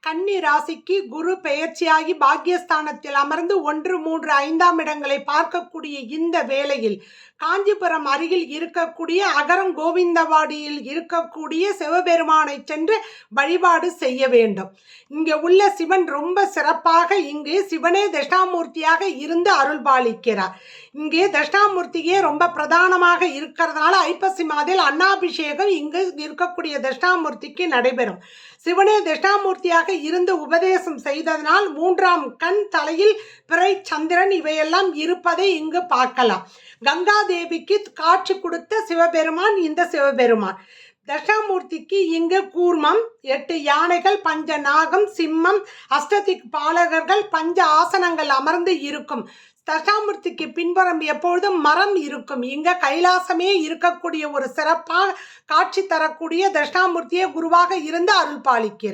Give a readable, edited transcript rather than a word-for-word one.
கன்னி ராசிக்கு குரு பெயர்ச்சியாகி பாக்கியஸ்தானத்தில் அமர்ந்து 1, 3, 5ஆம் இடங்களை பார்க்கக்கூடிய இந்த வேளையில் காஞ்சிபுரம் அருகில் இருக்கக்கூடிய அகரம் கோவிந்தவாடியில் இருக்கக்கூடிய சிவபெருமானை சென்று வழிபாடு செய்ய வேண்டும். இங்கே உள்ள சிவன் ரொம்ப சிறப்பாக இங்கு சிவனே தட்சிணாமூர்த்தியாக இருந்து அருள் பாலிக்கிறார். இங்கே தட்சிணாமூர்த்தியே ரொம்ப பிரதானமாக இருக்கிறதுனால ஐப்பசி மாதத்தில் அன்னாபிஷேகம் இங்கு இருக்கக்கூடிய தட்சிணாமூர்த்திக்கு நடைபெறும். சிவனே தட்சிணாமூர்த்தியாக இருந்து உபதேசம் செய்ததனால் 3ஆம் கண், தலையில் பிறை, சந்திரன் இவையெல்லாம் இருப்பதை இங்கு பார்க்கலாம். கங்கா தேவிக்கு காட்சி கொடுத்த சிவபெருமான் இந்த சிவபெருமான். தட்சிணாமூர்த்திக்கு இங்கு கூர்மம், 8 யானைகள், பஞ்ச நாகம், சிம்மம், அஷ்டதிக் பாலகர்கள், பஞ்ச ஆசனங்கள் அமர்ந்து இருக்கும். தட்சிணாமூர்த்திக்கு பின்புறம் எப்பொழுதும் மரம் இருக்கும். இங்க கைலாசமே இருக்கக்கூடிய ஒரு சிறப்பாக காட்சி தரக்கூடிய தட்சிணாமூர்த்தியே குருவாக இருந்து அருள் பாலிக்கிறார்.